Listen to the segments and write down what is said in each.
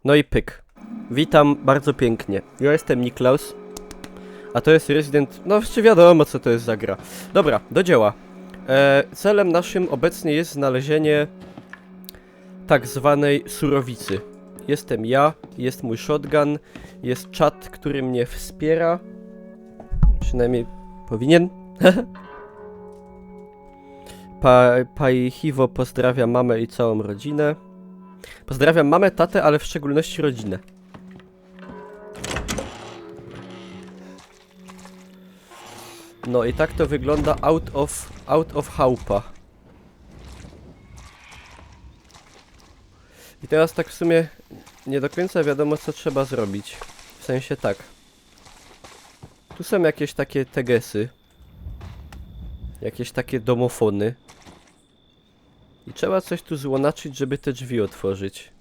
No i pyk. Witam bardzo pięknie. Ja jestem Niklaus, a to jest Resident... No jeszcze wiadomo co to jest za gra. Dobra, do dzieła. Celem naszym obecnie jest znalezienie tak zwanej surowicy. Jestem ja, jest mój shotgun, jest czat, który mnie wspiera. Przynajmniej powinien. Paihiwo pozdrawia mamę i całą rodzinę. Pozdrawiam mamę, tatę, ale w szczególności rodzinę. No i tak to wygląda out of chałupa. I teraz tak w sumie nie do końca wiadomo co trzeba zrobić. W sensie tak. Tu są jakieś takie tegesy. Jakieś takie domofony. I trzeba coś tu złonaczyć, żeby te drzwi otworzyć.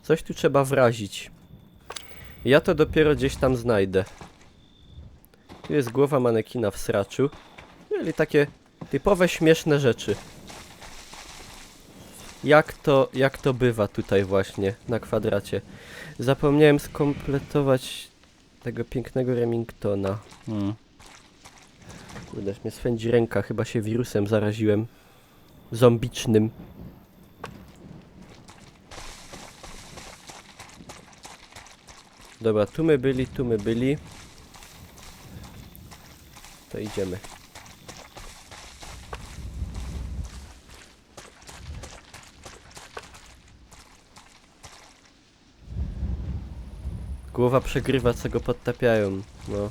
Coś tu trzeba wrazić. Ja to dopiero gdzieś tam znajdę. Tu jest głowa manekina w sraczu. Czyli takie typowe śmieszne rzeczy. Jak to bywa tutaj właśnie, na kwadracie. Zapomniałem skompletować tego pięknego Remingtona. Kurde, mnie swędzi ręka, chyba się wirusem zaraziłem. Zombicznym. Dobra, tu my byli. To idziemy. Głowa przegrywa, co go podtapiają, no.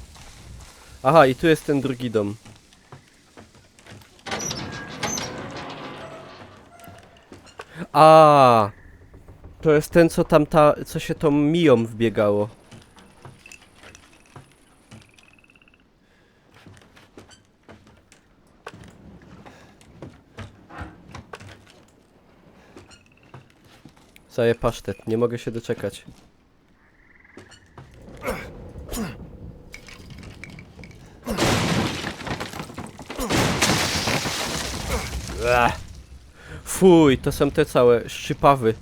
Aha, i tu jest ten drugi dom. A, to jest ten, co tam co się tą Miją wbiegało. Zaję pasztet, nie mogę się doczekać. Fuj, to są te całe szczypawy.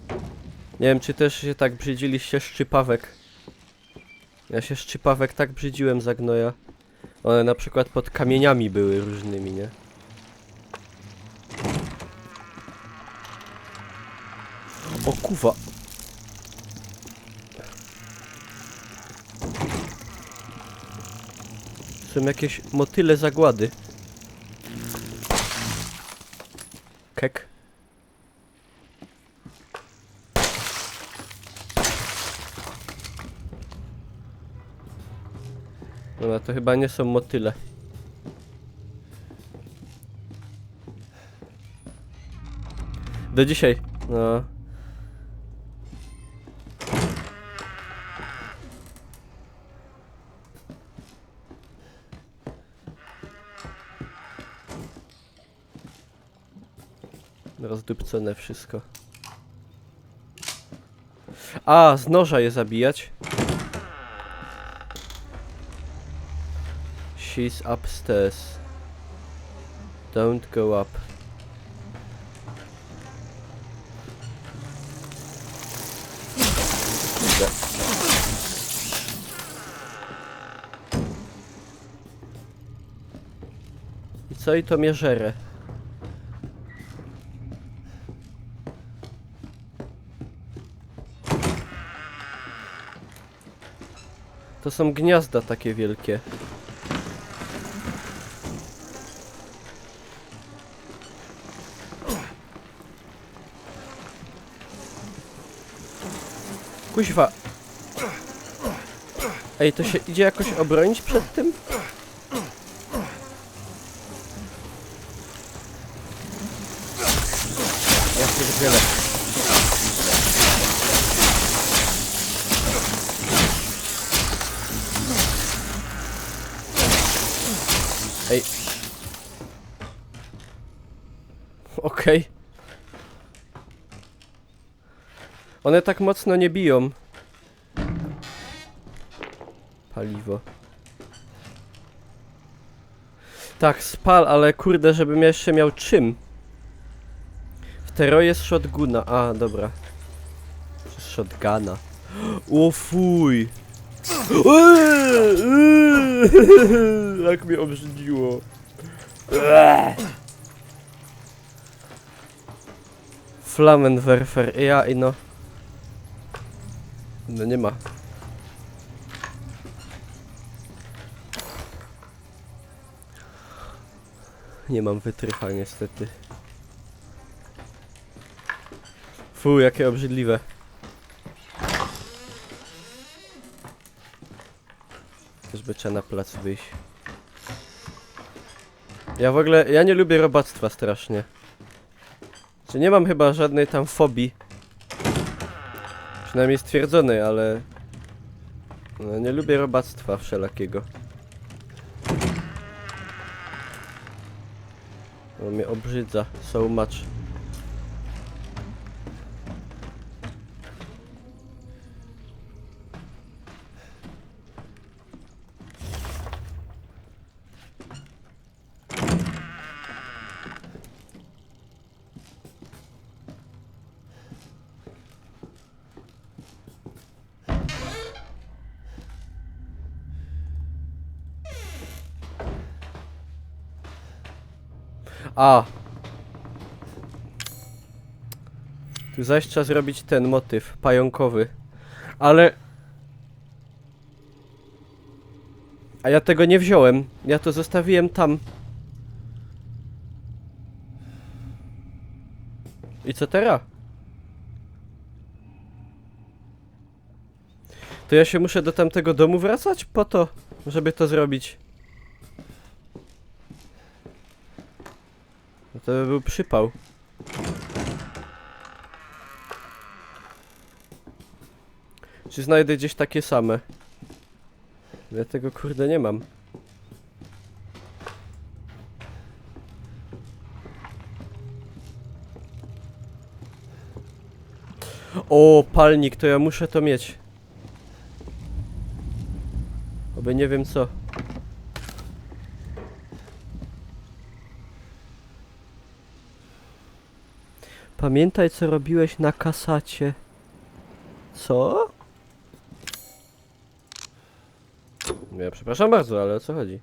Nie wiem, czy też się tak brzydziliście szczypawek. Ja się szczypawek tak brzydziłem za gnoja. One na przykład pod kamieniami były różnymi, nie? O kuwa. Są jakieś motyle zagłady. Kek. No to chyba nie są motyle. Do dzisiaj. No. Rozdupcone wszystko. A, z noża je zabijać. She's upstairs. Don't go up. I co i to mnie żere? To są gniazda takie wielkie. Kuźwa. Ej, to się idzie jakoś obronić przed tym? Ja pierdzielę. Ej. Okej. One tak mocno nie biją. Paliwo. Tak, spal, ale kurde, żebym ja jeszcze miał czym. W Teroje z shotguna. A, dobra. shotguna. O fuj! Jak mnie obrzydziło. Flammenwerfer, ja i no. No nie ma. Nie mam wytrycha niestety. Fu, jakie obrzydliwe. Też by trzeba na plac wyjść. Ja w ogóle, ja nie lubię robactwa strasznie. Czy nie mam chyba żadnej tam fobii. Przynajmniej stwierdzonej, ale... No, nie lubię robactwa wszelakiego. To mnie obrzydza so much. A! Tu zaś trzeba zrobić ten motyw pająkowy. Ale... A ja tego nie wziąłem. Ja to zostawiłem tam. I co teraz? To ja się muszę do tamtego domu wracać po to, żeby to zrobić. No to by był przypał. Czy znajdę gdzieś takie same? Ja tego kurde nie mam. O, palnik, to ja muszę to mieć. Oby nie wiem co. Pamiętaj co robiłeś na kasacie. Co? Ja przepraszam bardzo, ale o co chodzi?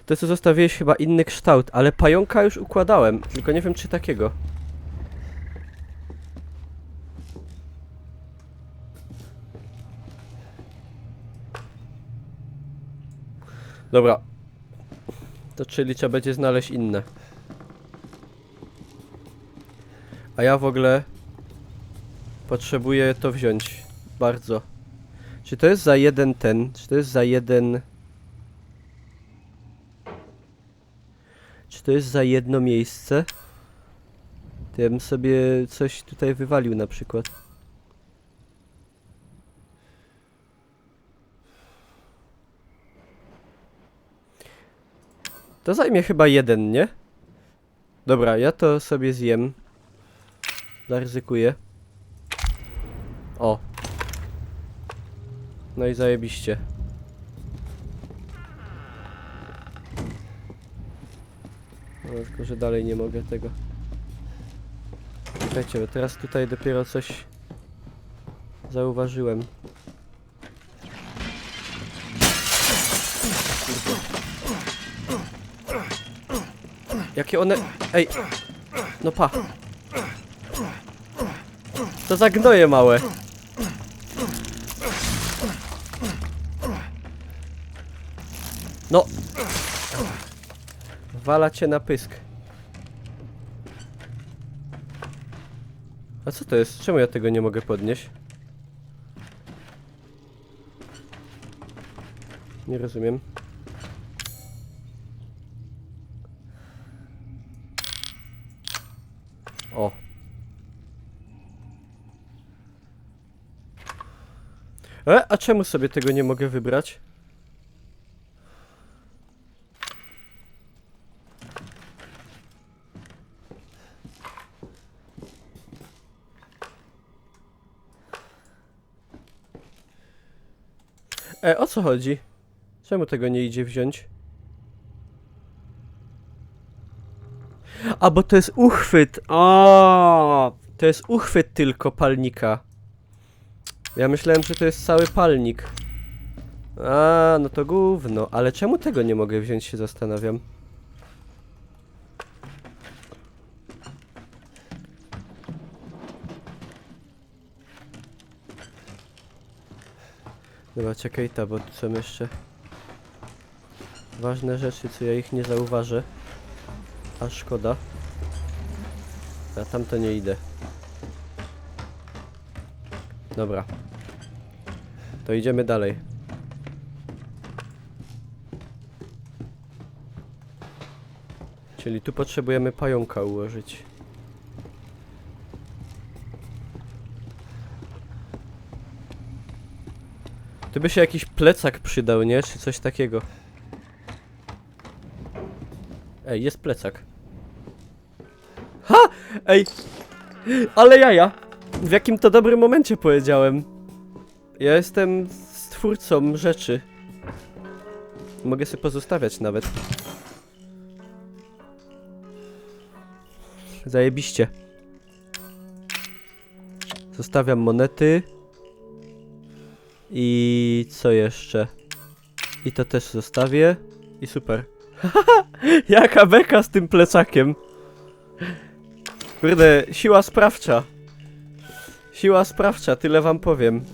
To co zostawiłeś chyba inny kształt, ale pająka już układałem, tylko nie wiem czy takiego. Dobra. To czyli trzeba będzie znaleźć inne. A ja w ogóle potrzebuję to wziąć. Bardzo. Czy to jest za jeden ten? Czy to jest za jeden... Czy to jest za jedno miejsce? To ja bym sobie coś tutaj wywalił na przykład. To zajmie chyba jeden, nie? Dobra, ja to sobie zjem. Zaryzykuję. O. No i zajebiście. No, tylko że dalej nie mogę tego. Czekajcie, bo teraz tutaj dopiero coś zauważyłem. Jakie one... Ej! No pa! To za gnoje małe! No! Wala cię na pysk. A co to jest? Czemu ja tego nie mogę podnieść? Nie rozumiem. O. A czemu sobie tego nie mogę wybrać? O co chodzi? Czemu tego nie idzie wziąć? A, bo to jest uchwyt! O, to jest uchwyt tylko palnika. Ja myślałem, że to jest cały palnik. A, no to gówno. Ale czemu tego nie mogę wziąć, się zastanawiam. Dobra, czekaj ta, bo tu są jeszcze ważne rzeczy, co ja ich nie zauważę. A szkoda. A tam to nie idę. Dobra. To idziemy dalej. Czyli tu potrzebujemy pająka ułożyć. Tu by się jakiś plecak przydał, nie? Czy coś takiego. Ej, jest plecak. Ha! Ej! Ale jaja! W jakim to dobrym momencie powiedziałem. Ja jestem stwórcą rzeczy. Mogę sobie pozostawiać nawet. Zajebiście. Zostawiam monety. I co jeszcze? I to też zostawię. I super. Jaka beka z tym plecakiem. Kurde, siła sprawcza. Siła sprawcza, tyle wam powiem.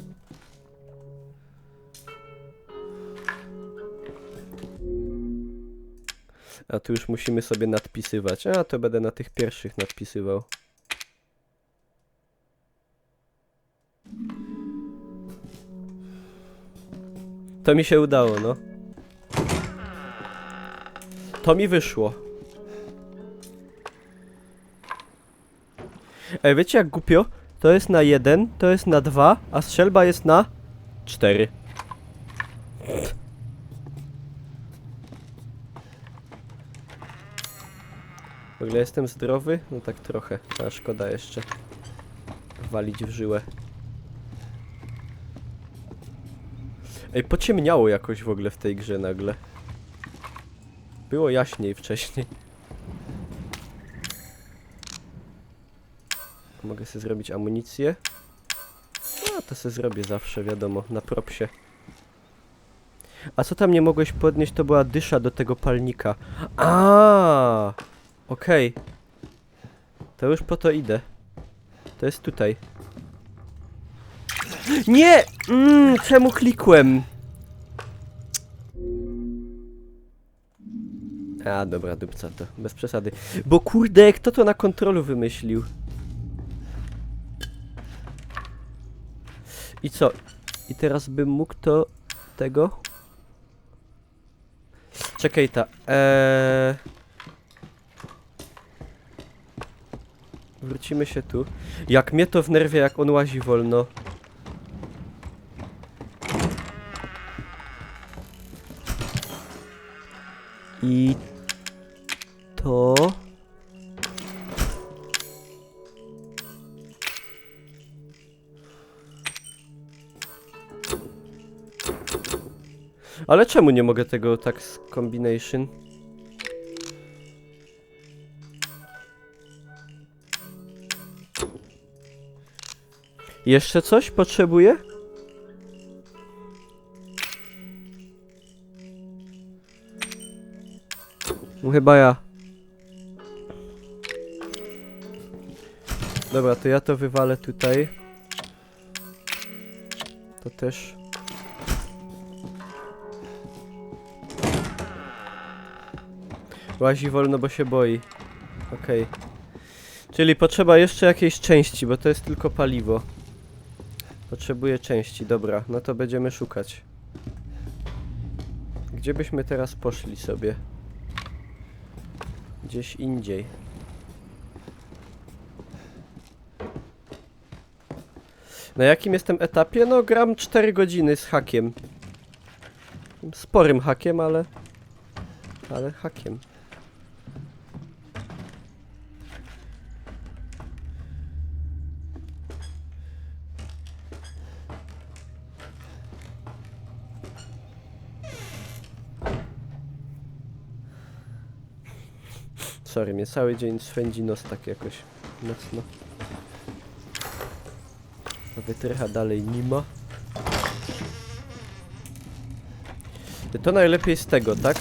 A tu już musimy sobie nadpisywać. A to będę na tych pierwszych nadpisywał. To mi się udało, no. To mi wyszło. Ej, wiecie jak głupio? To jest na 1, to jest na 2, a strzelba jest na 4. W ogóle jestem zdrowy? No tak trochę, a szkoda jeszcze walić w żyłę. Ej, pociemniało jakoś w ogóle w tej grze nagle. Było jaśniej wcześniej. Mogę sobie zrobić amunicję. A to sobie zrobię zawsze, wiadomo, na propsie. A co tam nie mogłeś podnieść, to była dysza do tego palnika. A, okej. To już po to idę. To jest tutaj. Nie! Czemu klikłem? A, dobra, dupca to. Bez przesady. Bo kurde, kto to na kontrolu wymyślił? I co? I teraz bym mógł to... tego? Czekaj ta. Wrócimy się tu. Jak mnie to wnerwia, jak on łazi wolno. I to... Ale czemu nie mogę tego tak z combination? Jeszcze coś potrzebuję? No chyba ja. Dobra, to ja to wywalę tutaj. To też. Łazi wolno, bo się boi. Okej. Czyli potrzeba jeszcze jakiejś części, bo to jest tylko paliwo. Potrzebuję części, dobra. No to będziemy szukać. Gdzie byśmy teraz poszli sobie? Gdzieś indziej. Na jakim jestem etapie? No gram 4 godziny z hakiem. Sporym hakiem, ale hakiem. Sorry, mnie cały dzień swędzi nos tak jakoś mocno. wytrycha dalej nie ma. To najlepiej z tego, tak?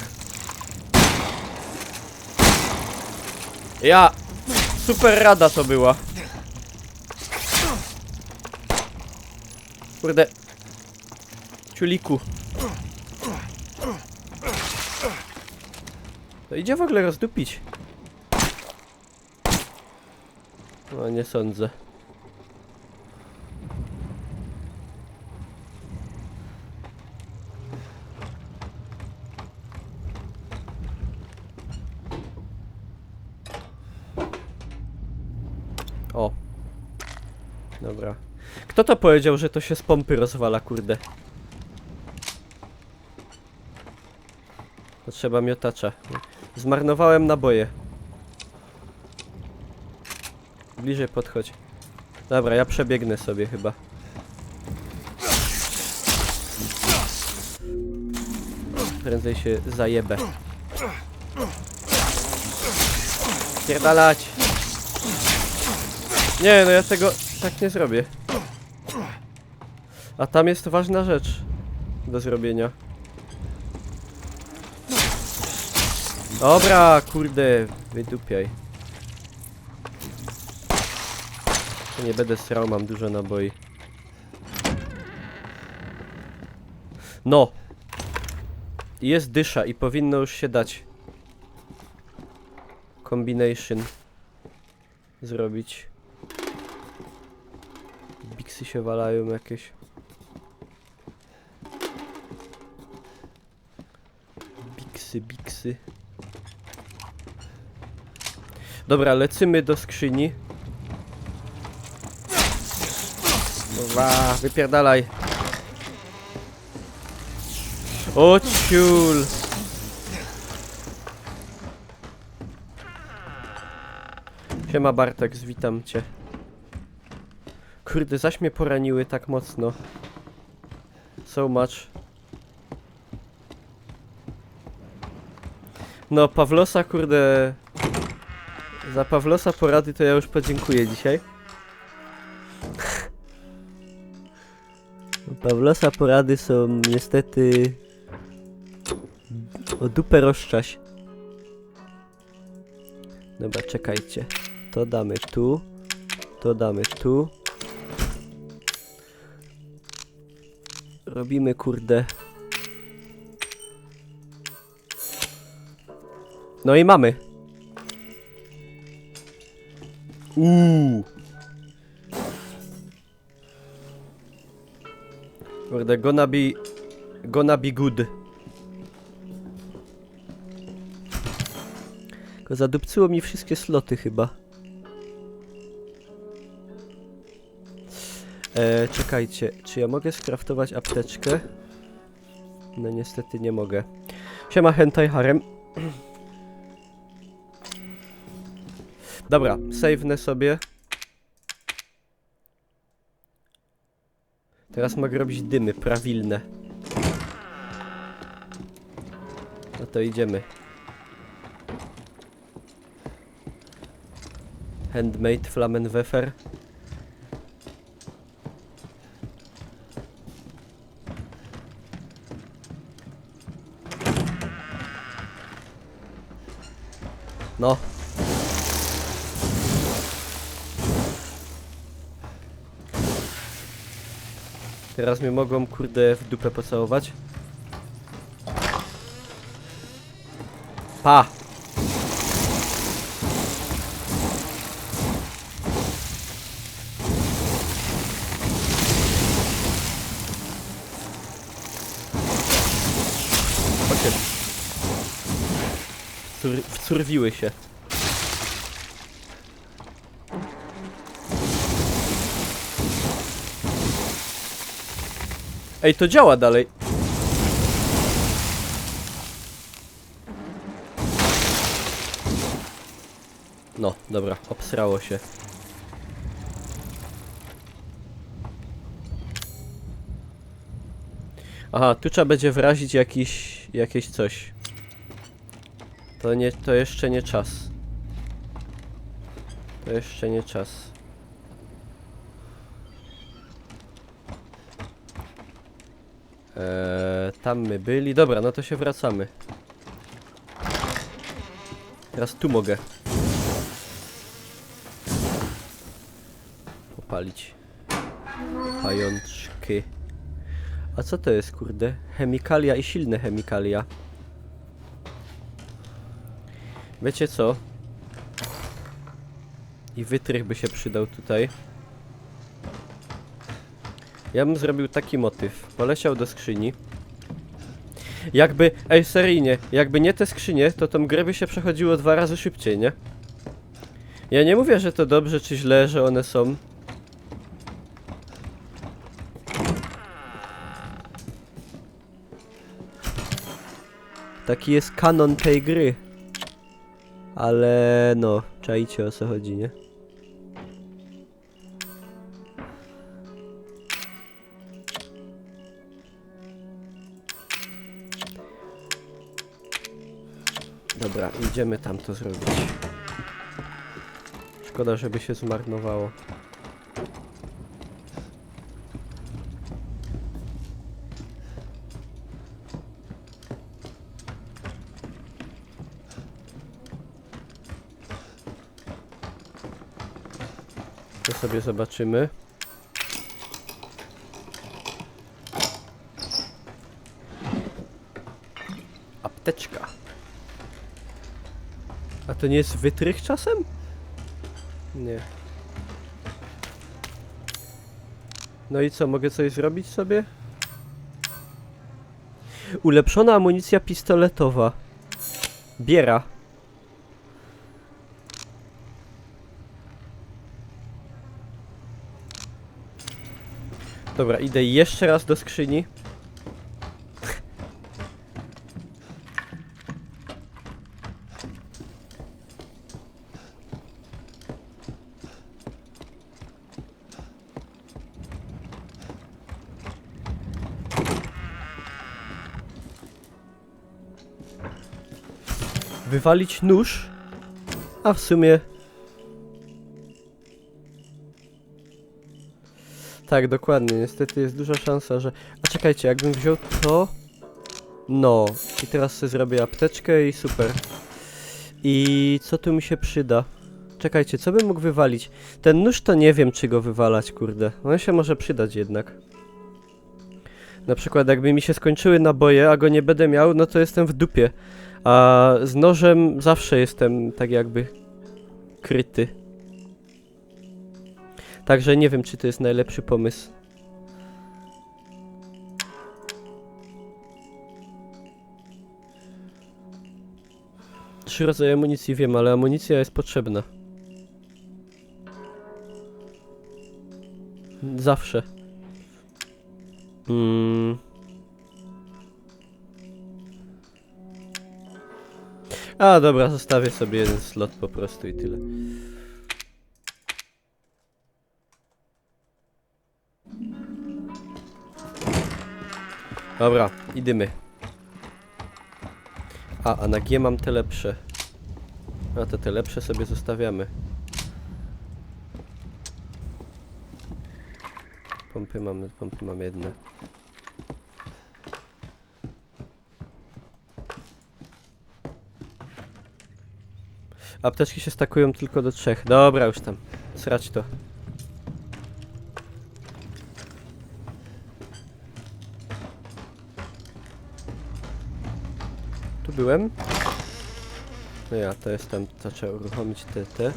Ja! Super rada to była. Kurde. Ciuliku. To idzie w ogóle rozdupić. No nie sądzę. O. Dobra. Kto to powiedział, że to się z pompy rozwala, kurde? Potrzeba miotacza. Zmarnowałem naboje. Bliżej podchodź. Dobra, ja przebiegnę sobie chyba. Prędzej się zajebę. Pierdalać! Nie, no ja tego tak nie zrobię. A tam jest ważna rzecz do zrobienia. Dobra, kurde, wydupiaj. Nie będę srał, mam dużo naboi. No! Jest dysza i powinno już się dać. Combination zrobić. Biksy się walają jakieś. Biksy. Dobra, lecimy do skrzyni. Dobra, wypierdalaj. O ciul. Siema Bartek, witam cię. Kurde, zaś mnie poraniły tak mocno. So much. No, Pawlosa, kurde... Za Pawlosa porady to ja już podziękuję dzisiaj. Pawlosa porady są niestety... O dupę rozczaś. Dobra, czekajcie. To damy tu. To damy tu. Robimy, kurde... No i mamy. Kurde, gonna be good. Tylko zadupcyło mi wszystkie sloty chyba. Czekajcie, czy ja mogę skraftować apteczkę? No niestety nie mogę. Siema hentai harem. Dobra, save'nę sobie. Teraz mogę robić dymy prawilne. No to idziemy. Handmade Flammenwerfer. No. Teraz mnie mogą, kurde, w dupę pocałować. Pa! Chodźcie. Wcurwiły się. Ej, to działa dalej. No, dobra, obsrało się. Aha, tu trzeba będzie wrazić jakieś coś. To jeszcze nie czas. To jeszcze nie czas. Tam my byli. Dobra, no to się wracamy. Teraz tu mogę popalić pajączki. A co to jest, kurde? Chemikalia i silne chemikalia. Wiecie co? I wytrych by się przydał tutaj. Ja bym zrobił taki motyw. Poleciał do skrzyni. Jakby, ej, seryjnie, jakby nie te skrzynie, to tą grę by się przechodziło 2 razy szybciej, nie? Ja nie mówię, że to dobrze czy źle, że one są. Taki jest kanon tej gry. Ale no, czajcie, o co chodzi, nie? Dobra, idziemy tam to zrobić. Szkoda, żeby się zmarnowało. To sobie zobaczymy. Apteczka. A to nie jest wytrych czasem? Nie. No i co, mogę coś zrobić sobie? Ulepszona amunicja pistoletowa. Biera. Dobra, idę jeszcze raz do skrzyni. Wywalić nóż? A w sumie... Tak, dokładnie. Niestety jest duża szansa, że... A czekajcie, jakbym wziął to... No. I teraz sobie zrobię apteczkę i super. I co tu mi się przyda? Czekajcie, co bym mógł wywalić? Ten nóż to nie wiem, czy go wywalać, kurde. On się może przydać jednak. Na przykład jakby mi się skończyły naboje, a go nie będę miał, no to jestem w dupie. A z nożem zawsze jestem tak jakby kryty. Także nie wiem, czy to jest najlepszy pomysł. Trzy rodzaje amunicji wiem, ale amunicja jest potrzebna. Zawsze. A dobra, zostawię sobie jeden slot po prostu i tyle. Dobra, idziemy. A na G mam te lepsze. A to te lepsze sobie zostawiamy. Pompy mamy jedne. Apteczki się stakują tylko do 3. Dobra, już tam. Srać to. Tu byłem. No ja, to jest tam, to trzeba uruchomić te.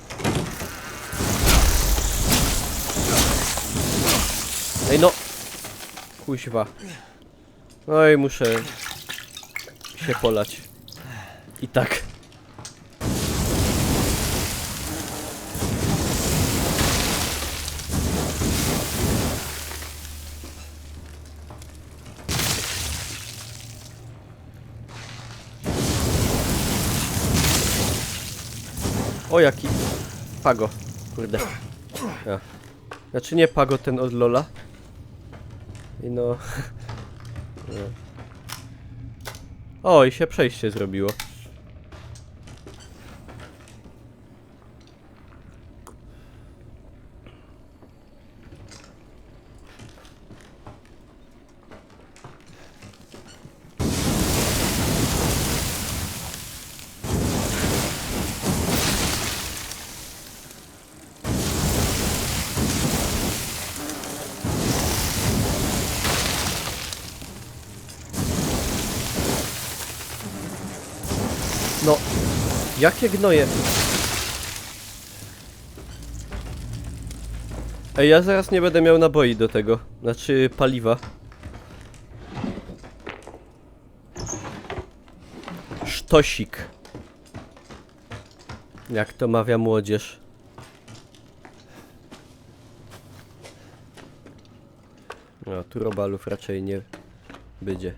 Ej no! Kuźwa. No i muszę się polać. I tak. O jaki... Pago. Kurde. Ja. Znaczy nie Pago ten od Lola. I no... O, i się przejście zrobiło. Jakie gnoje? Ej, ja zaraz nie będę miał naboi do tego. Znaczy paliwa. Sztosik. Jak to mawia młodzież. No, tu robalów raczej nie będzie.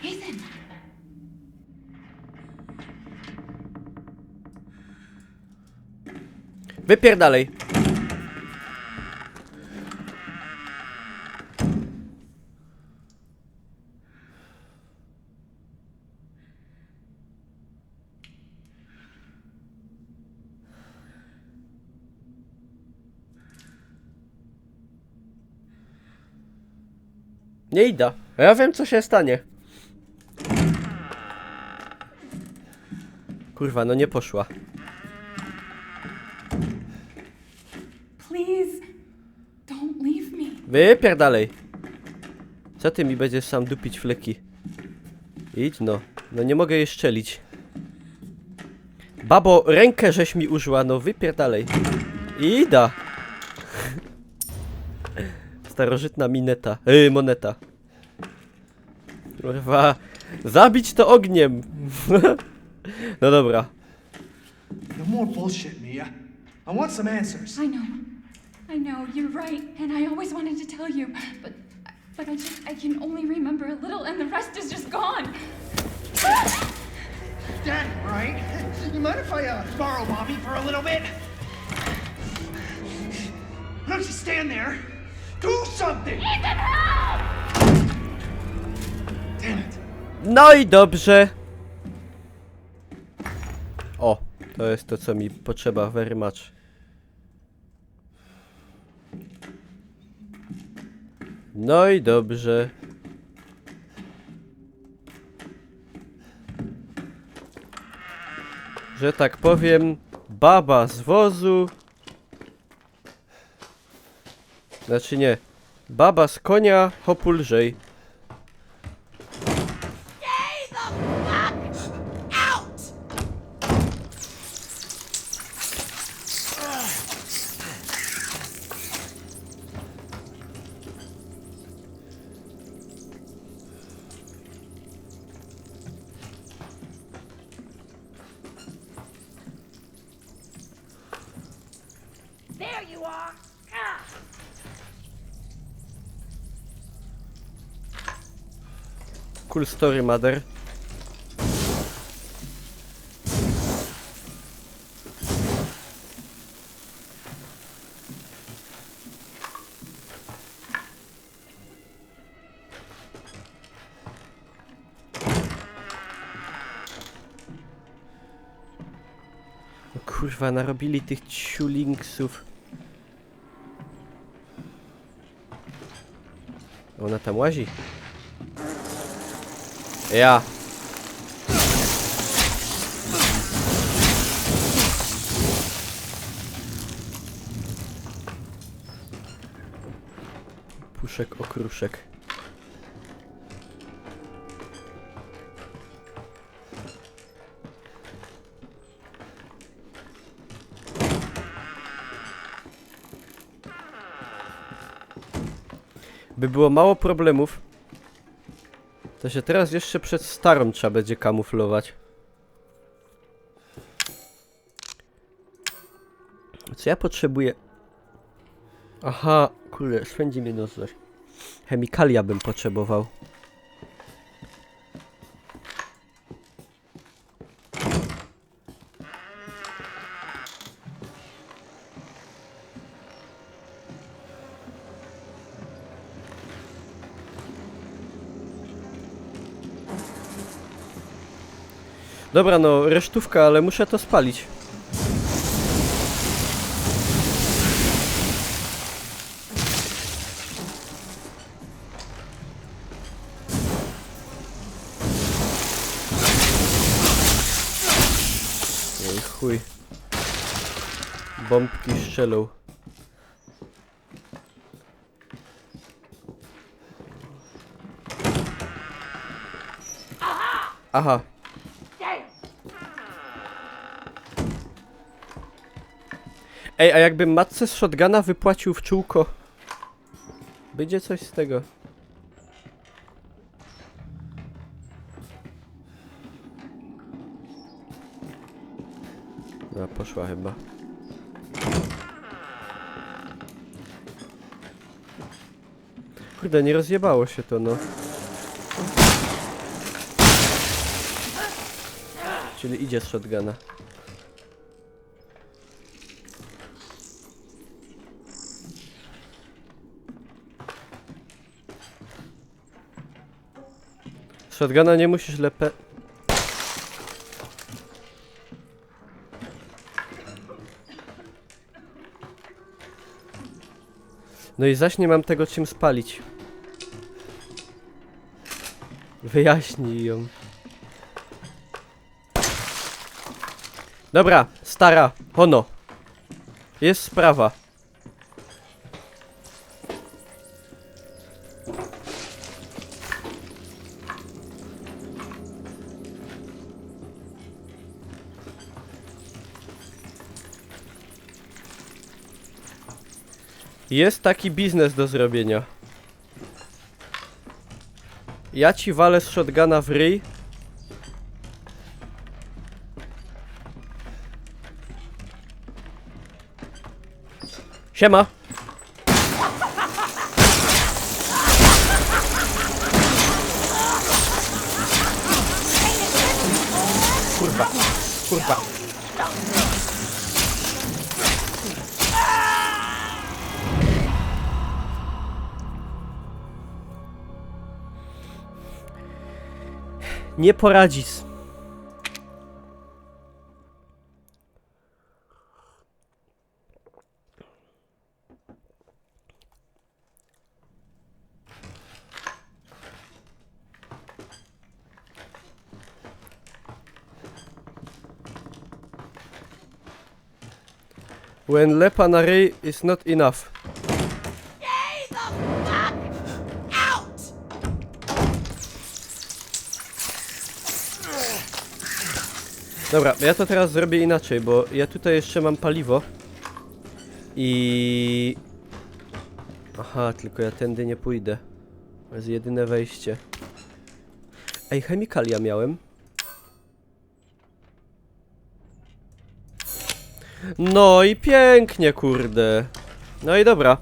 Ethan! Wypierdalej! Nie idę. Ja wiem, co się stanie. Kurwa, no nie poszła. Please, don't leave me. Wypierdalej. Co ty mi będziesz sam dupić fleki? Idź no. No nie mogę jej strzelić. Babo, rękę żeś mi użyła, no wypierdalej. Ida. Starożytna mineta. Moneta. Kurwa. Zabić to ogniem. No dobra. No more bullshit, Mia. I want some answers. I know, you're right, and I always wanted to tell you, but I can only remember a little, and the rest is just gone. Daddy, right? You mind if I borrow Mommy for a little bit? Why don't you stand there? Do something! Ethan, help! Damn it. No i dobrze. O, to jest to, co mi potrzeba very much. No i dobrze. Że tak powiem, baba z wozu. Znaczy nie. Baba z konia, hopu lżej. There you are! Ah. Cool story, mother. O kurwa, narobili tych ciulinksów. Ona tam łazi. Ja. Puszek okruszek. By było mało problemów, to się teraz jeszcze przed starą trzeba będzie kamuflować. Co ja potrzebuję? Aha, kurde, swędzi mnie nos coś. Chemikalia bym potrzebował. Dobra, no, resztówka, ale muszę to spalić. Oj, chuj. Bombki strzelą. Aha. Ej, a jakbym matce z shotguna wypłacił w czółko, będzie coś z tego. No, poszła chyba. Kurde, nie rozjebało się to, no. Czyli idzie z shotguna. Z shotguna nie musisz lepe... No i zaś nie mam tego czym spalić. Wyjaśnij ją. Dobra, stara, hono. Jest sprawa. Jest taki biznes do zrobienia. Ja ci walę z shotguna w ryj. Siema. Kurwa, kurwa. Nie poradzisz. When lepa na ryj is not enough. Stay the fuck out! Dobra, ja to teraz zrobię inaczej, bo ja tutaj jeszcze mam paliwo. I... Aha, tylko ja tędy nie pójdę. To jest jedyne wejście. Ej, chemikalia miałem. No i pięknie, kurde. No i dobra.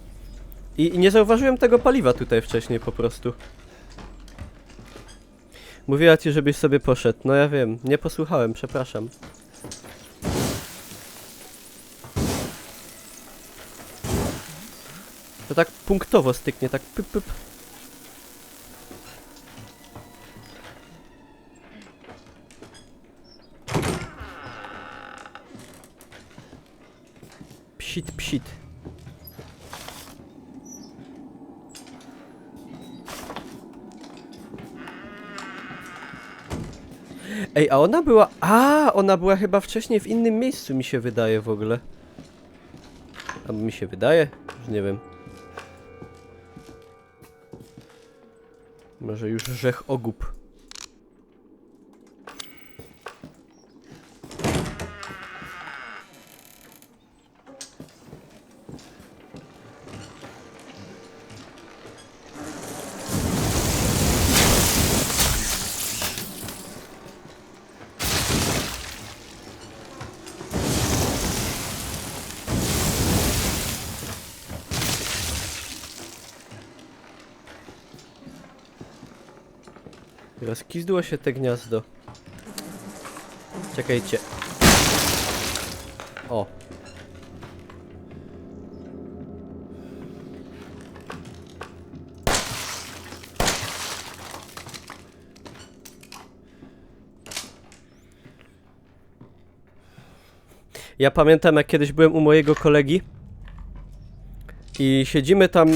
I nie zauważyłem tego paliwa tutaj wcześniej po prostu. Mówiła ci, żebyś sobie poszedł. No ja wiem, nie posłuchałem, przepraszam. To tak punktowo styknie, tak pyp pyp. Psit, psit. Ej, a ona była... ona była chyba wcześniej w innym miejscu, mi się wydaje w ogóle. Albo mi się wydaje? Już nie wiem. Może już rzech ogób. Rozkizdło się te gniazdo. Czekajcie. O. Ja pamiętam, jak kiedyś byłem u mojego kolegi i siedzimy tam,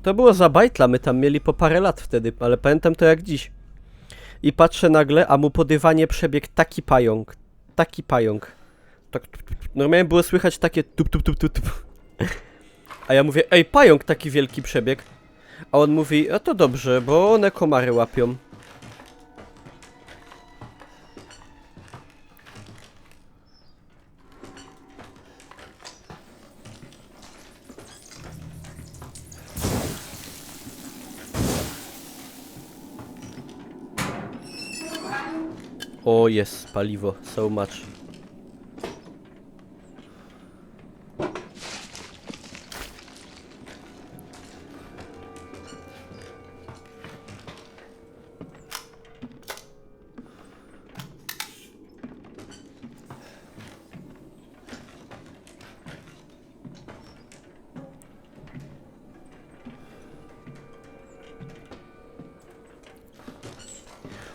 to było za bajtla, my tam mieli po parę lat wtedy, ale pamiętam to jak dziś. I patrzę nagle, a mu po dywanie przebiegł taki pająk. Taki pająk. Tak, normalnie było słychać takie tup, tup, tup, tup, tup. A ja mówię, ej, pająk taki wielki przebieg. A on mówi, a to dobrze, bo one komary łapią. O, jest paliwo, so much.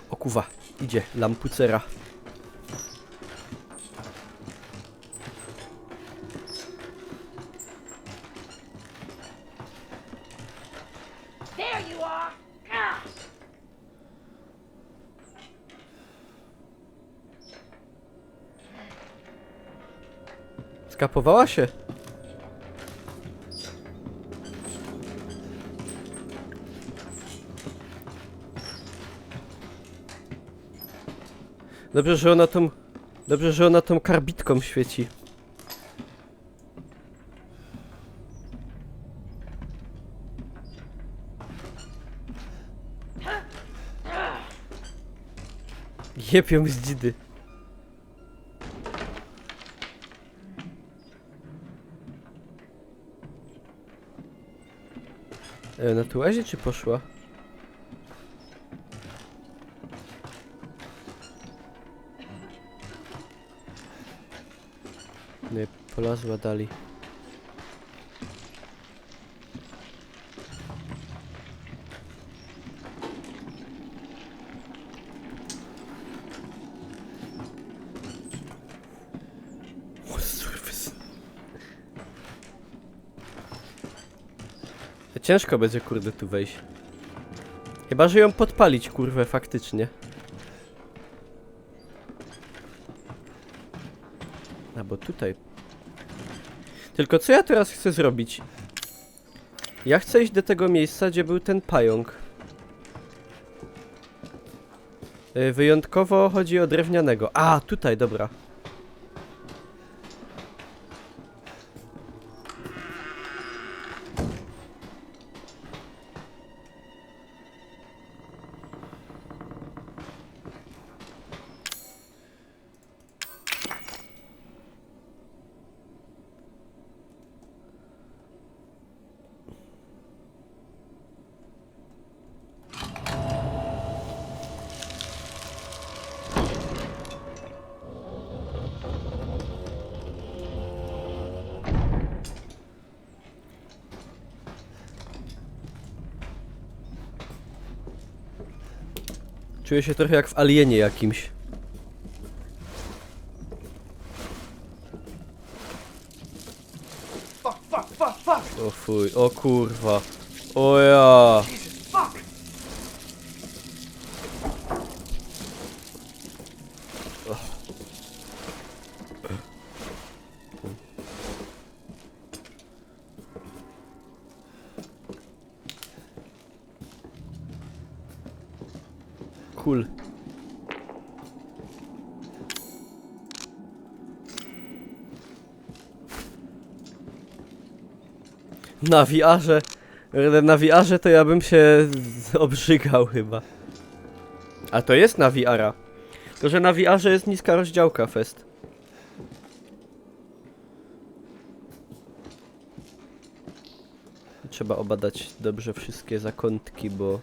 O kuwa, idzie lampucera. There you are! Ah! Skapowała się. Dobrze, że ona tą... Dobrze, że ona tą karbitką świeci. Jepią z dzidy. Na tu łazie czy poszła? Nie, polazła dalej. O, surfys. Ciężko będzie, kurde, tu wejść. Chyba, że ją podpalić, kurwę, faktycznie. A bo tutaj. Tylko co ja teraz chcę zrobić? Ja chcę iść do tego miejsca, gdzie był ten pająk. Wyjątkowo chodzi o drewnianego. A, tutaj, dobra. Czuję się trochę jak w Alienie jakimś. Fuck, fuck, fuck, fuck! O fuj, o kurwa. O ja. Jesus, fuck! Cool. Na VR-ze. Na VR-ze to ja bym się obrzygał chyba. A to jest na VR-a. Tylko, że na VR-ze jest niska rozdziałka fest. Trzeba obadać dobrze wszystkie zakątki, bo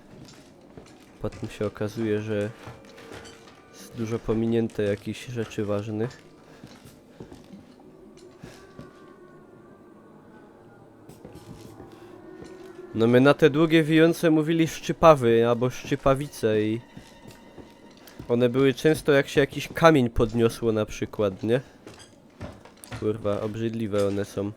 potem się okazuje, że jest dużo pominięte jakichś rzeczy ważnych. No my na te długie wijące mówili szczypawy albo szczypawice i one były często jak się jakiś kamień podniosło na przykład, nie? Kurwa, obrzydliwe one są.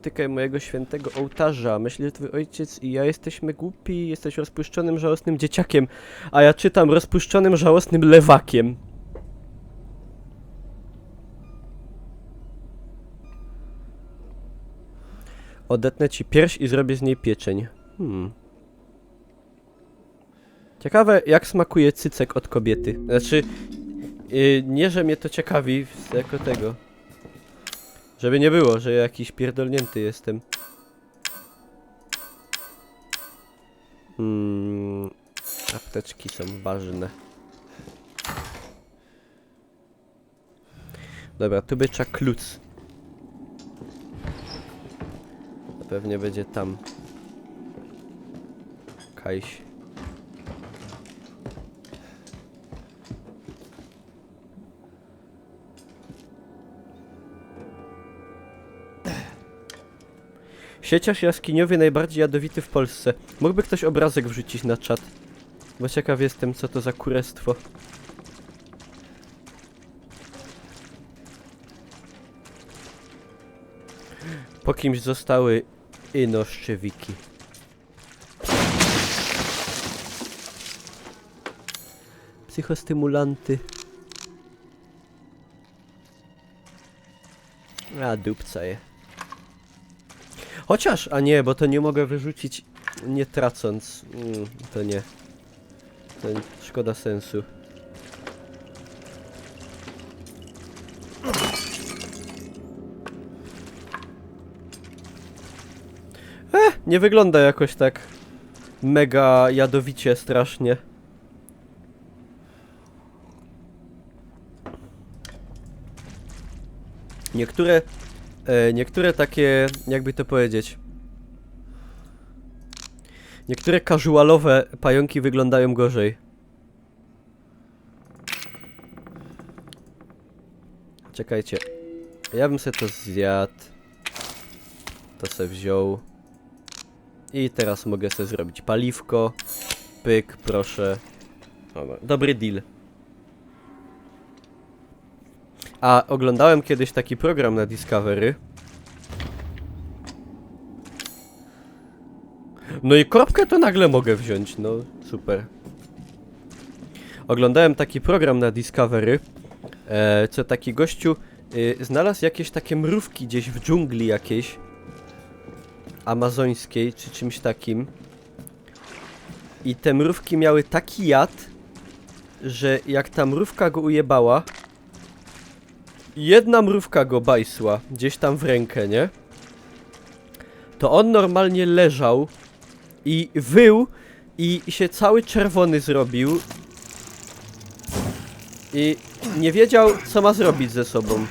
dotykaj mojego świętego ołtarza. Myślę, że twój ojciec i ja jesteśmy głupi, jesteś rozpuszczonym, żałosnym dzieciakiem. A ja czytam rozpuszczonym, żałosnym lewakiem. Odetnę ci pierś i zrobię z niej pieczeń. Ciekawe, jak smakuje cycek od kobiety. Znaczy, nie, że mnie to ciekawi jako tego. Żeby nie było, że ja jakiś pierdolnięty jestem. Apteczki są ważne. Dobra, tu by trzeba kluc. Pewnie będzie tam. Kajś. Sieciarz jaskiniowy najbardziej jadowity w Polsce. Mógłby ktoś obrazek wrzucić na czat? Bo ciekaw jestem, co to za kurestwo. Po kimś zostały inoszczewiki. Psychostymulanty. A dupca je. Chociaż, a nie, bo to nie mogę wyrzucić nie tracąc. To nie. To szkoda sensu. Nie wygląda jakoś tak mega jadowicie strasznie. Niektóre takie, jakby to powiedzieć, niektóre casualowe pająki wyglądają gorzej. Czekajcie, ja bym sobie to zjadł, to se wziął i teraz mogę sobie zrobić paliwko, pyk, proszę. Dobra, dobry deal. A oglądałem kiedyś taki program na Discovery. No i kropkę to nagle mogę wziąć, no super. Oglądałem taki program na Discovery, co taki gościu znalazł jakieś takie mrówki gdzieś w dżungli jakiejś amazońskiej, czy czymś takim. I te mrówki miały taki jad, że jak ta mrówka go ujebała, jedna mrówka go bajsła gdzieś tam w rękę, nie? To on normalnie leżał i wył i się cały czerwony zrobił i nie wiedział, co ma zrobić ze sobą.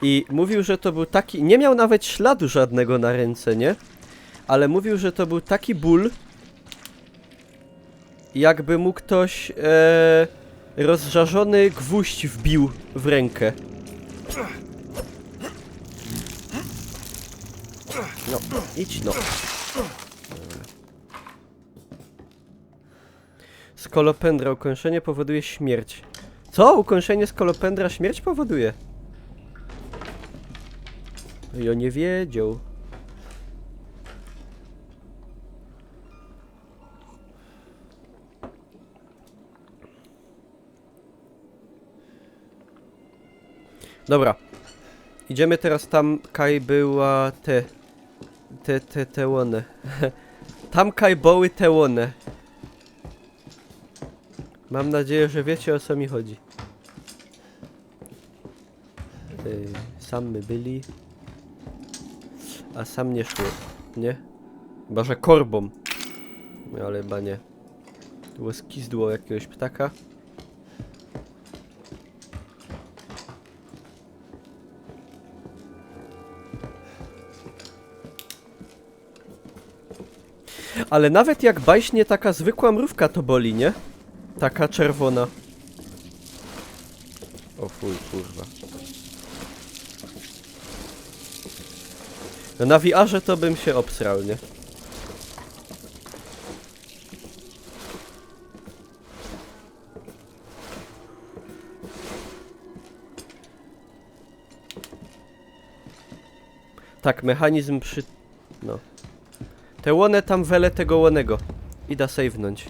I mówił, że to był taki... Nie miał nawet śladu żadnego na ręce, nie? Ale mówił, że to był taki ból, jakby mu ktoś rozżarzony gwóźdź wbił w rękę. No, idź no. Skolopendra. Ukąszenie powoduje śmierć. Co? Ukąszenie skolopendra śmierć powoduje? Ja nie wiedział. Dobra. Idziemy teraz tam, Kaj była te łone. Tam Kaj były te łone. Mam nadzieję, że wiecie, o co mi chodzi. Sam my byli. A sam nie szło, nie? Chyba, że korbą. Ale chyba nie. Tu było skizdło jakiegoś ptaka. Ale nawet jak bajśnie taka zwykła mrówka to boli, nie? Taka czerwona. O fuj, kurwa. No na VR-ze to bym się obsrał, nie? Tak, mechanizm przy... No. Te łone tam wele tego łonego. Idę save'nąć.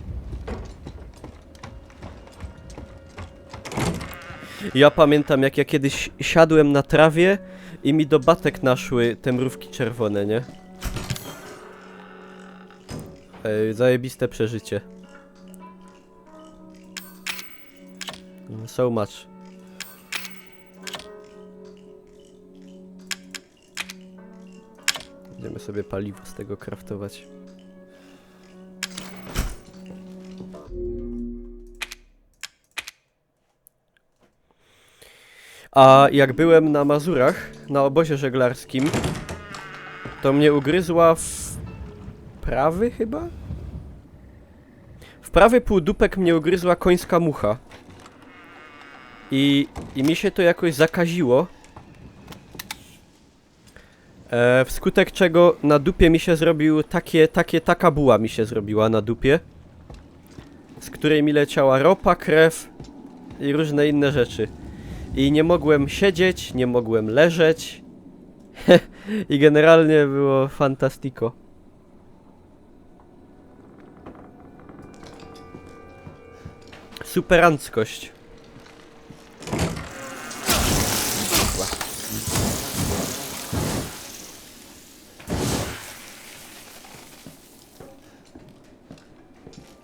Ja pamiętam, jak ja kiedyś siadłem na trawie i mi do batek naszły te mrówki czerwone, nie? Zajebiste przeżycie. So much. Będziemy sobie paliwo z tego craftować. A jak byłem na Mazurach, na obozie żeglarskim, to mnie ugryzła w prawy chyba? W prawy półdupek mnie ugryzła końska mucha. I mi się to jakoś zakaziło. Wskutek czego na dupie mi się zrobił taka buła mi się zrobiła na dupie. Z której mi leciała ropa, krew i różne inne rzeczy. I nie mogłem siedzieć, nie mogłem leżeć. I generalnie było fantastiko. Superanckość.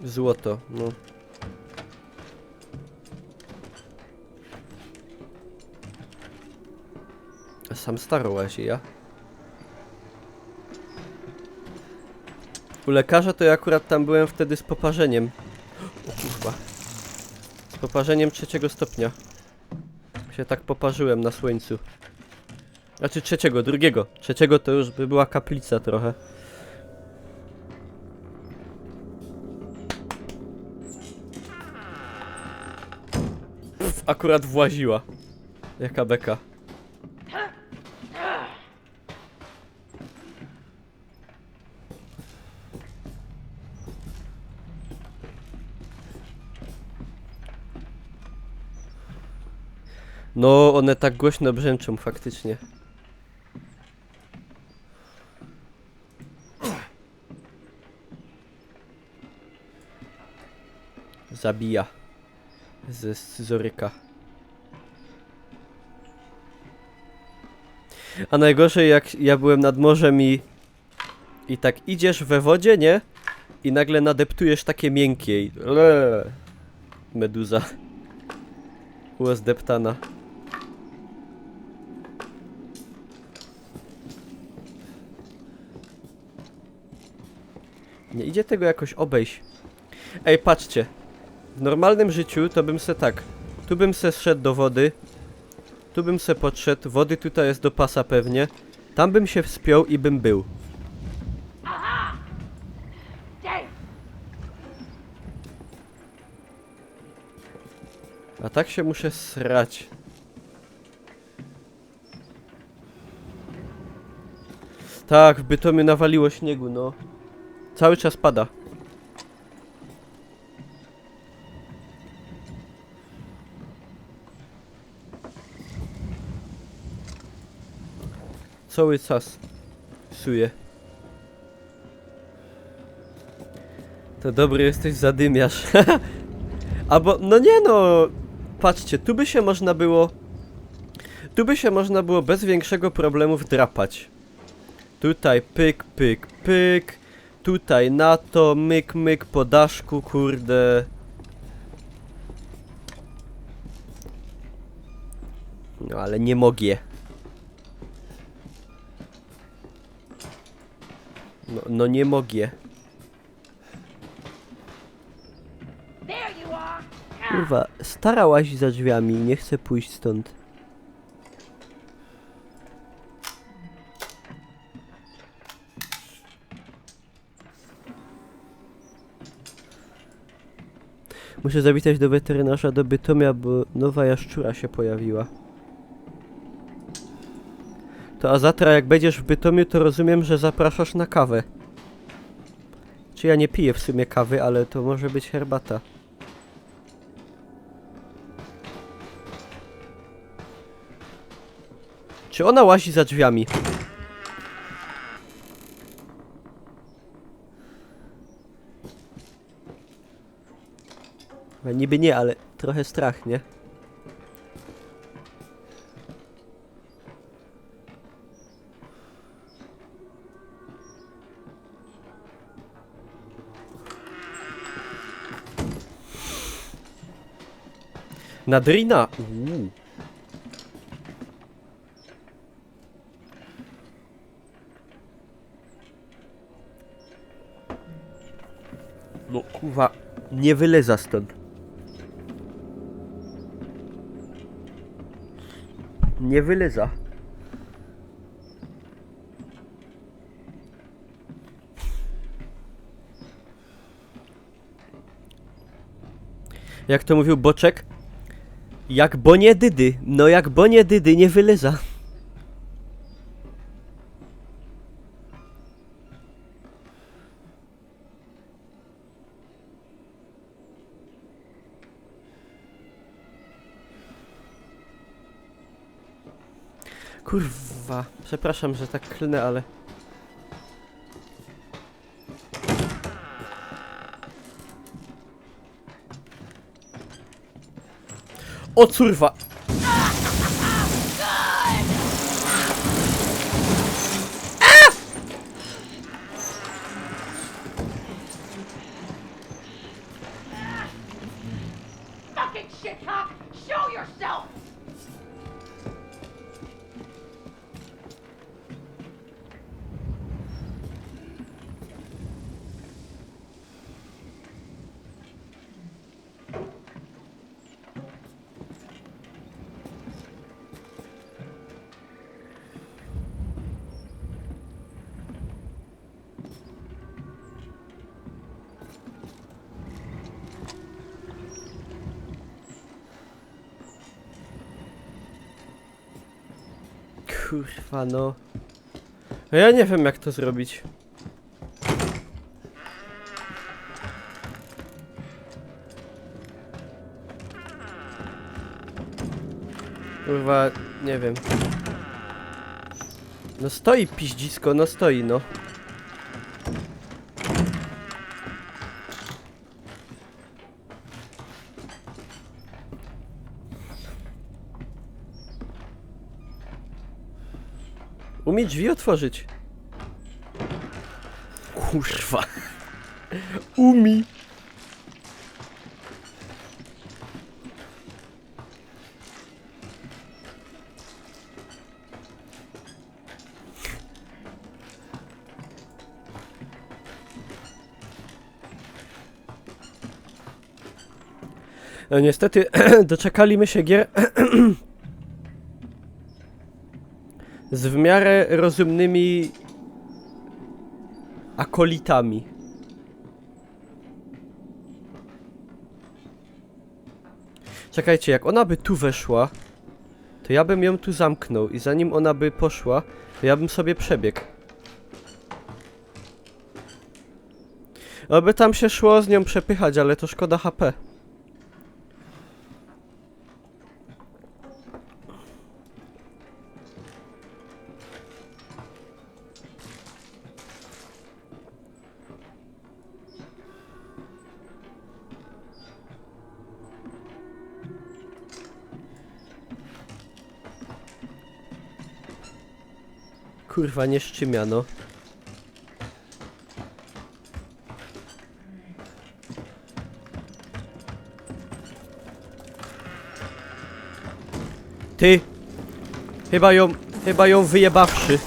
Złoto, no. A sam staro łazi, ja? U lekarza to ja akurat tam byłem wtedy z poparzeniem. O kurwa. Z poparzeniem 3. stopnia. Się tak poparzyłem na słońcu. Znaczy 3, 2. 3 to już by była kaplica trochę. Pff, akurat właziła. Jaka beka. No, one tak głośno brzęczą faktycznie. Zabija. Ze scyzoryka. A najgorzej jak ja byłem nad morzem i tak idziesz we wodzie, nie? I nagle nadeptujesz takie miękkie i... Meduza. Była zdeptana. Nie idzie tego jakoś obejść. Ej, patrzcie. W normalnym życiu to bym se tak. Tu bym se zszedł do wody. Tu bym se podszedł. Wody tutaj jest do pasa pewnie. Tam bym się wspiął i bym był. A tak się muszę srać. Tak, w Bytomiu nawaliło śniegu, no. Cały czas pada. Cały czas psuje. To dobry jesteś zadymiarz. Albo, no nie no. Patrzcie, tu by się można było... Tu by się można było bez większego problemu wdrapać. Tutaj pyk, pyk, pyk. Tutaj na to, myk, myk po daszku, kurde. No ale nie mogę. No nie mogę. Kurwa, stara łazi za drzwiami, nie chcę pójść stąd. Muszę zawitać do weterynarza do Bytomia, bo nowa jaszczura się pojawiła. To Azatra, jak będziesz w Bytomiu, to rozumiem, że zapraszasz na kawę. Czy ja nie piję w sumie kawy, ale to może być herbata. Czy ona łazi za drzwiami? No, niby nie, ale trochę strach, nie? Nadrina! No kurwa, nie wyleza stąd. Nie wyleza. Jak to mówił Boczek? Jak bonie dydy. No jak bonie dydy nie wyleza. Kurwa, przepraszam, że tak klnę, ale... O curwa! Fucking shitcock! Show yourself! Kurwa no. No ja nie wiem jak to zrobić. Kurwa, nie wiem. No stoi piździsko, no stoi no. Umie drzwi otworzyć. Kurwa. Umi. No niestety doczekaliśmy się gier z w miarę rozumnymi akolitami. Czekajcie, jak ona by tu weszła, to ja bym ją tu zamknął i zanim ona by poszła, to ja bym sobie przebiegł. Oby tam się szło z nią przepychać, ale to szkoda HP. Kurwa, nie szczymiano. Ty! Chyba ją wyjebawszy.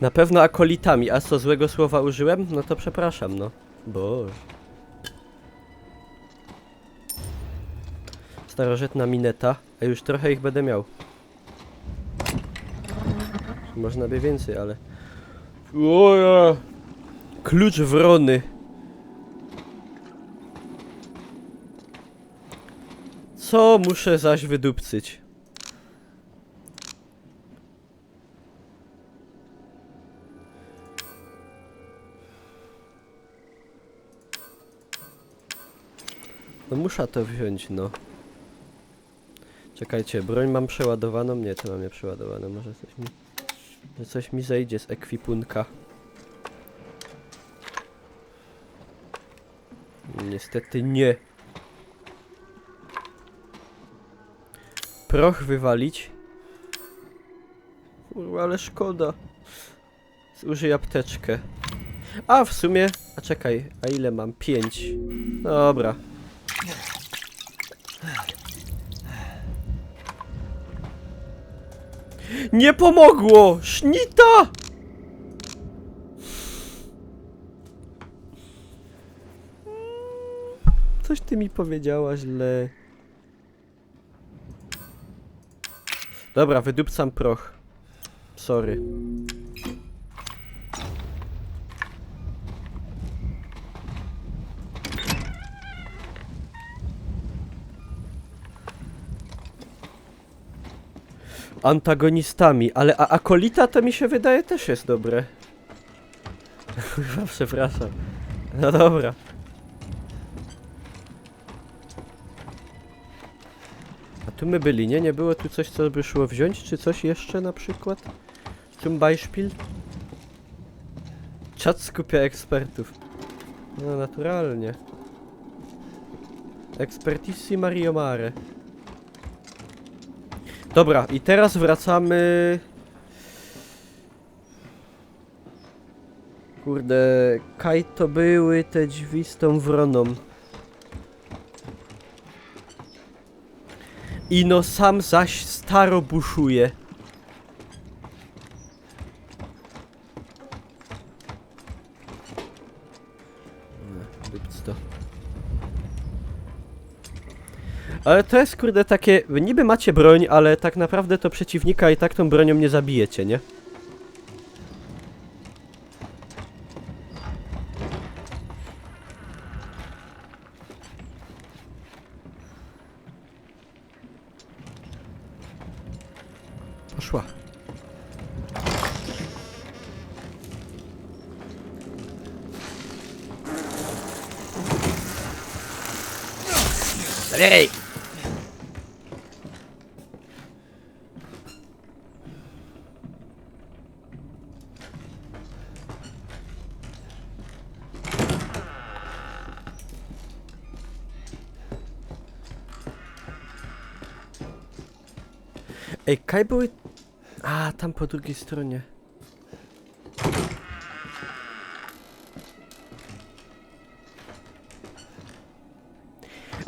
Na pewno akolitami, a co złego słowa użyłem? No to przepraszam, no. Boże. Starożytna mineta, a już trochę ich będę miał. Można by więcej, ale... Oja! Klucz wrony. Co muszę zaś wydupcyć? No muszę to wziąć, no. Czekajcie, broń mam przeładowaną? Nie, to mam nie przeładowane. Może coś mi zejdzie z ekwipunka. Niestety nie. Proch wywalić. Kurwa, ale szkoda. Zużyj apteczkę. A w sumie... A czekaj, a ile mam? 5. Dobra. Nie pomogło! Sznita! Coś ty mi powiedziała źle. Dobra, wydupcam proch. Sorry. Antagonistami, ale akolita to mi się wydaje też jest dobre. Kurwa, przepraszam. No dobra. A tu my byli, nie? Nie było tu coś, co by szło wziąć? Czy coś jeszcze na przykład? Zum Beispiel? Czat skupia ekspertów. No naturalnie. Expertissima Rio Mare. Dobra, i teraz wracamy... Kurde, kaj to były te drzwi z tą wroną. Ino sam zaś staro buszuje. Dupc to. Ale to jest kurde takie, wy niby macie broń, ale tak naprawdę to przeciwnika i tak tą bronią nie zabijecie, nie? Poszła. Ej! Ej, kaj były... A, tam po drugiej stronie.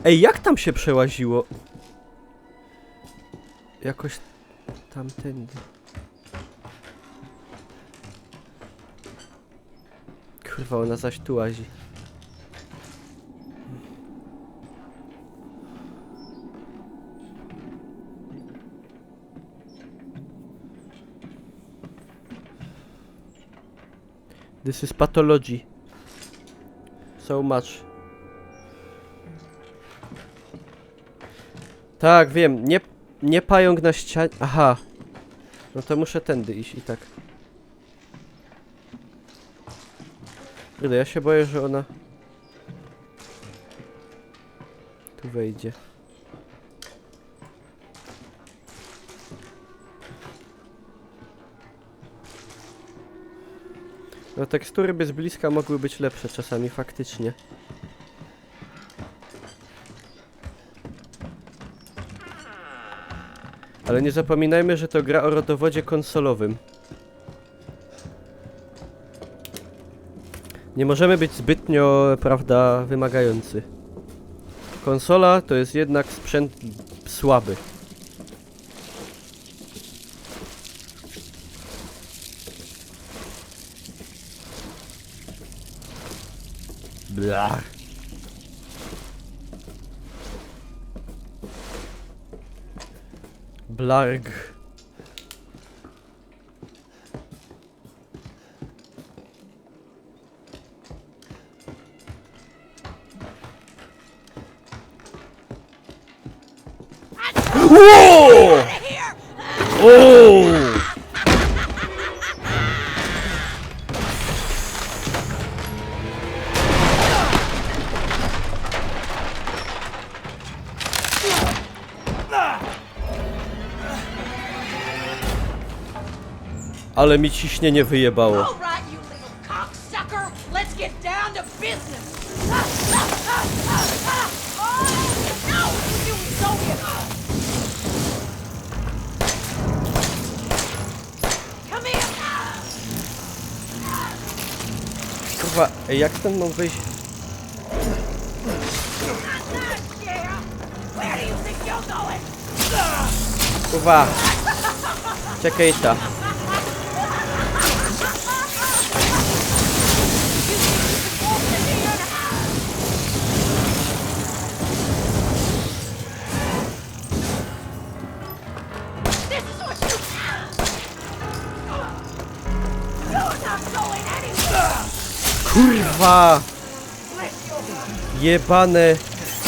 Ej, jak tam się przełaziło? Jakoś tamtędy. Kurwa, ona zaś tu łazi. This is pathology. So much. Tak, wiem. Nie pająk na ścianie. Aha. No to muszę tędy iść i tak. Kurde, ja się boję, że ona... Tu wejdzie. No tekstury bez bliska mogły być lepsze czasami, faktycznie. Ale nie zapominajmy, że to gra o rodowodzie konsolowym. Nie możemy być zbytnio, prawda, wymagający. Konsola to jest jednak sprzęt słaby. Blah. Blarg. Wow! O! Ale mi ciśnienie wyjebało. All right, you little cocksucker. Let's get down to business. Oh, no, you Soviet. Come here. Kurwa, ej, jak ten mam wyjść? Yeah. Where do you think you're going? Kurwa. Czekaj ta. This is what you. You're not going anywhere. Kurwa! Bless your Jebane.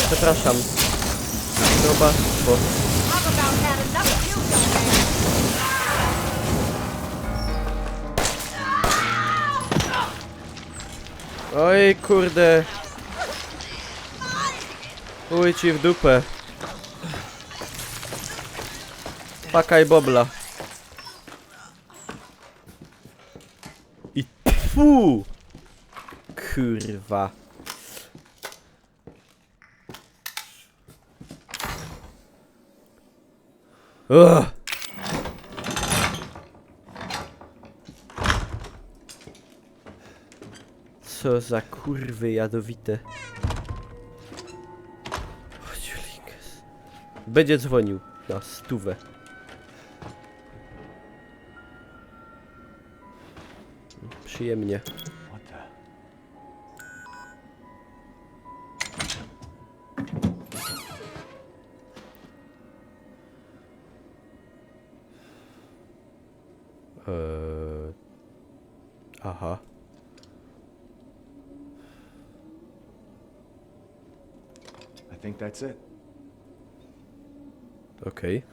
Przepraszam. Chyba, bo... I've about had enough of you, young man. Oj, kurde. Chuj ci w dupę. Pakaj bobla. I tfu! Kurwa. Ugh. Co za kurwy jadowite. Chodź, Links. Będzie dzwonił na 100. Przyjemnie. What the? Aha. I think that's it. Okej.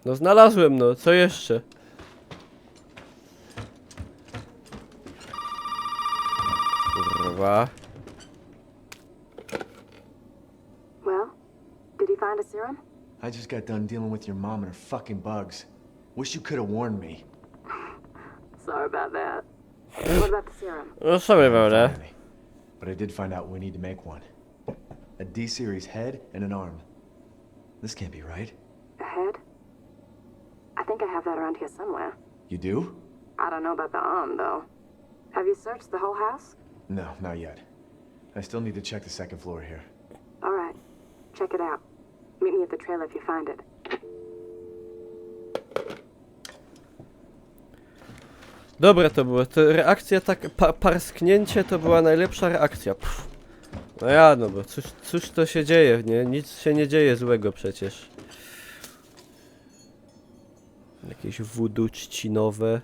No znalazłem, no, co jeszcze? Kurwa. Well, did he find a serum? I just got done dealing with your mom and her fucking bugs. Wish you could have warned me. Sorry about that. What about the serum? No sorry about that. Finally. But I did find out we need to make one. A D-series head and an arm. This can't be right. A head? I think I have that around here somewhere. You do? I don't know about the arm, though. Have you searched the whole house? No, not yet. I still need to check the second floor here. All right. Check it out. Meet me at the trailer if you find it. Dobre to było, to reakcja tak, parsknięcie to była najlepsza reakcja. Pff. No ja, no bo cóż to się dzieje, nie? Nic się nie dzieje złego przecież. Jakieś voodoo trzcinowe.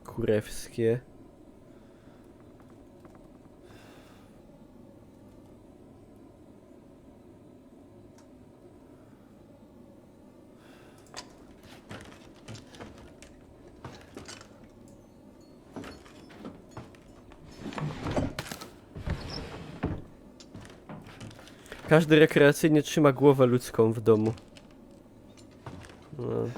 Kurewskie. Każdy rekreacyjnie trzyma głowę ludzką w domu. No.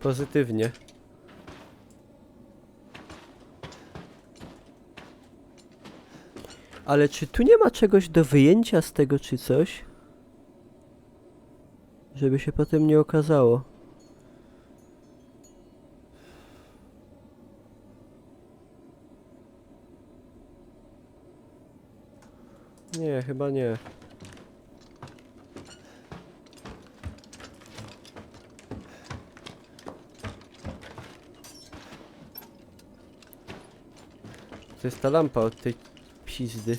Pozytywnie. Ale czy tu nie ma czegoś do wyjęcia z tego czy coś? Żeby się potem nie okazało. Nie, chyba nie. To jest ta lampa od tej pizdy.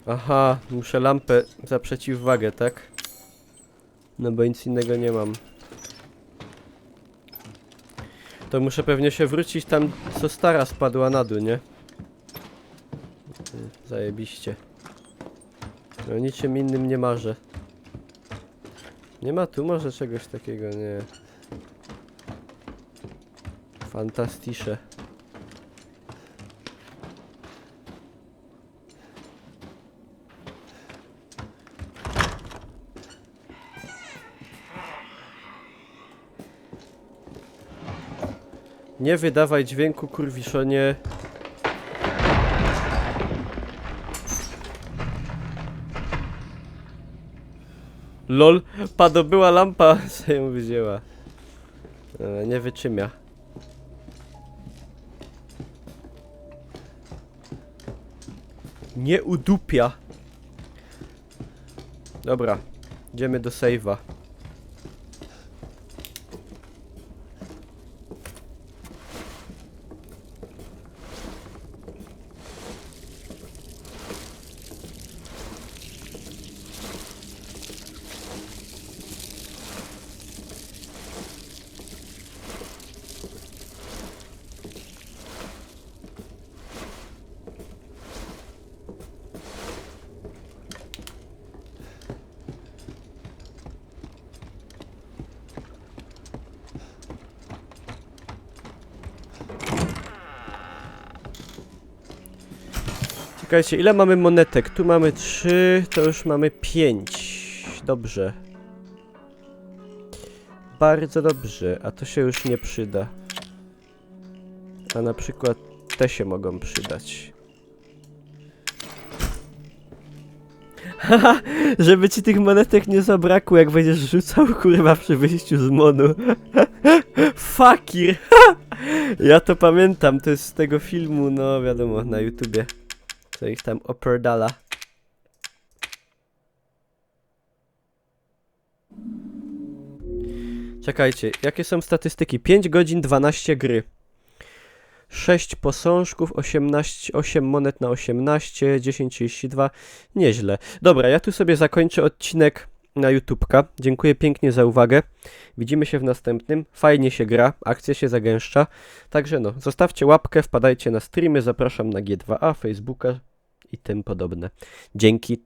Aha, muszę lampę za przeciwwagę, tak? No bo nic innego nie mam. To muszę pewnie się wrócić tam, co stara spadła na dół, nie? Zajebiście. No niczym innym nie marzę. Nie ma tu może czegoś takiego, nie. Fantastisze. Nie wydawaj dźwięku, kurwiszonie. LOL, była lampa, co ją wzięła. Nie wytrzymia. Nie udupia. Dobra, idziemy do save'a. Czekajcie, ile mamy monetek? Tu mamy 3, to już mamy 5. Dobrze. Bardzo dobrze, a to się już nie przyda. A na przykład te się mogą przydać. Haha, żeby ci tych monetek nie zabrakło, jak będziesz rzucał, kurwa, przy wyjściu z monu. Fakir! Ja to pamiętam, to jest z tego filmu, no wiadomo, na YouTubie. Co ich tam opierdala. Czekajcie, jakie są statystyki? 5 godzin, 12 gry. 6 posążków, 8 monet na 18, 10,32. Nieźle. Dobra, ja tu sobie zakończę odcinek na YouTubka. Dziękuję pięknie za uwagę. Widzimy się w następnym. Fajnie się gra, akcja się zagęszcza. Także no, zostawcie łapkę, wpadajcie na streamy, zapraszam na G2A, Facebooka i tym podobne. Dzięki,